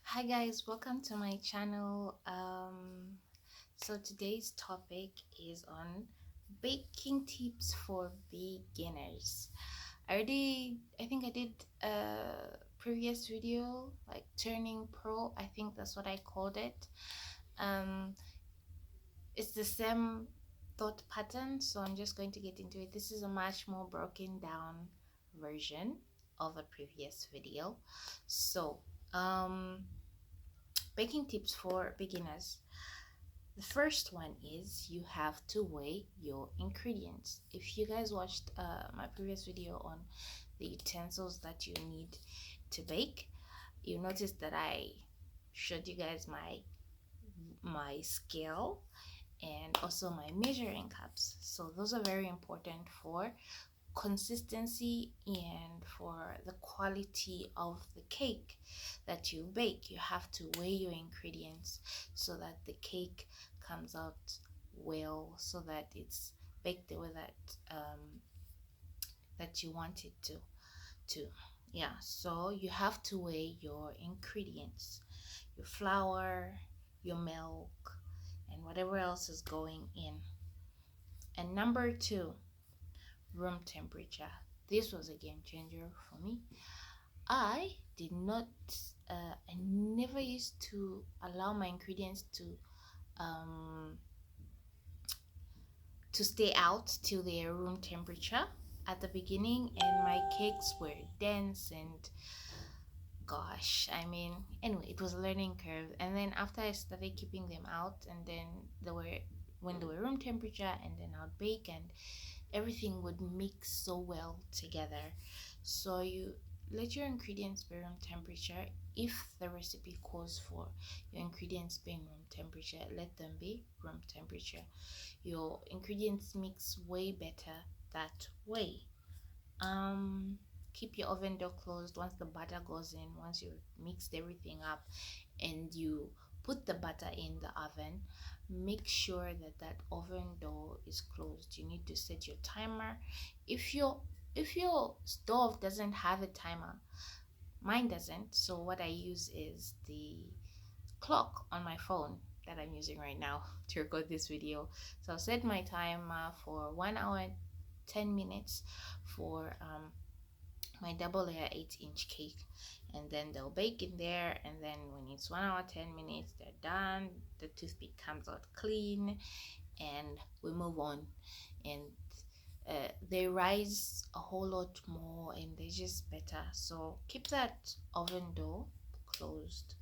Hi guys, welcome to my channel. So today's topic is on baking tips for beginners. I think I did a previous video like turning pro. I think that's what I called it. Um, it's the same thought pattern, so I'm just going to get into it. This is a much more broken down version of a previous video. So, um, baking tips for beginners. The first one is you have to weigh your ingredients. If you guys watched my previous video on the utensils that you need to bake, you noticed that I showed you guys my scale and also my measuring cups. So those are very important for consistency and for the quality of the cake that you bake. You have to weigh your ingredients so that the cake comes out well, so that it's baked the way that you want it to. Yeah, so you have to weigh your ingredients, your flour, your milk, and whatever else is going in. And number two, room temperature. This was a game changer for me. I did not, I never used to allow my ingredients um, to stay out till their room temperature at the beginning, and my cakes were dense and gosh, I mean, anyway, it was a learning curve. And then after I started keeping them out, and then they were when they were room temperature, and then I'd bake and everything would mix so well together. So you let your ingredients be room temperature. If the recipe calls for your ingredients being room temperature, let them be room temperature. Your ingredients mix way better that way. um Keep your oven door closed once the butter goes in. Once you mixed everything up and you put the butter in the oven, make sure that that oven door is closed. You need to set your timer. If your stove doesn't have a timer, mine doesn't, so what I use is the clock on my phone that I'm using right now to record this video. So I'll set my timer for 1 hour 10 minutes for my double layer 8-inch cake, and then they'll bake in there, and then when it's 1 hour 10 minutes they're done. The toothpick comes out clean and we move on, and they rise a whole lot more and they're just better. So keep that oven door closed.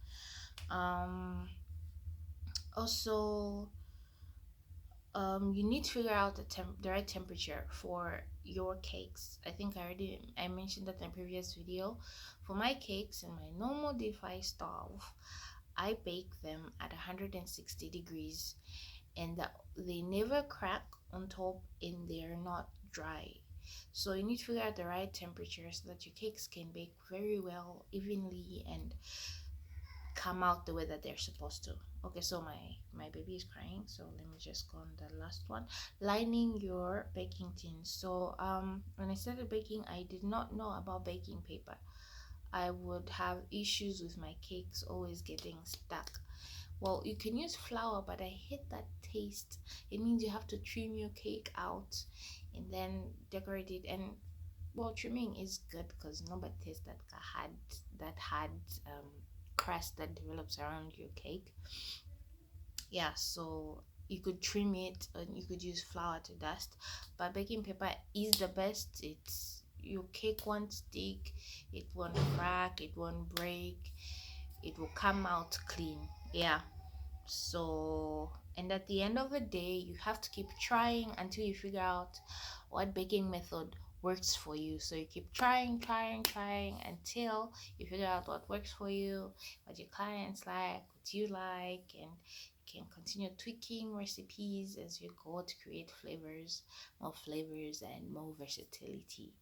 Also, you need to figure out the right temperature for your cakes. I think I mentioned that in a previous video. For my cakes in my normal DeFi stove, I bake them at 160 degrees, and they never crack on top and they're not dry. So you need to figure out the right temperature so that your cakes can bake very well, evenly, and come out the way that they're supposed to. Okay, so my baby is crying, so let me just go on the last one. Lining your baking tin. So when I started baking, I did not know about baking paper. I would have issues with my cakes always getting stuck. Well, you can use flour, but I hate that taste. It means you have to trim your cake out and then decorate it. And well, trimming is good because nobody tastes that had um, crust that develops around your cake. Yeah, so you could trim it and you could use flour to dust, but baking paper is the best. It's your cake won't stick, it won't crack, it won't break, it will come out clean. Yeah, so and at the end of the day you have to keep trying until you figure out what baking method works for you. So you keep trying until you figure out what works for you, what your clients like, what you like, and you can continue tweaking recipes as you go to create more flavors and more versatility.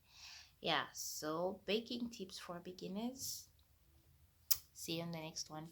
Yeah, so baking tips for beginners. See you in the next one.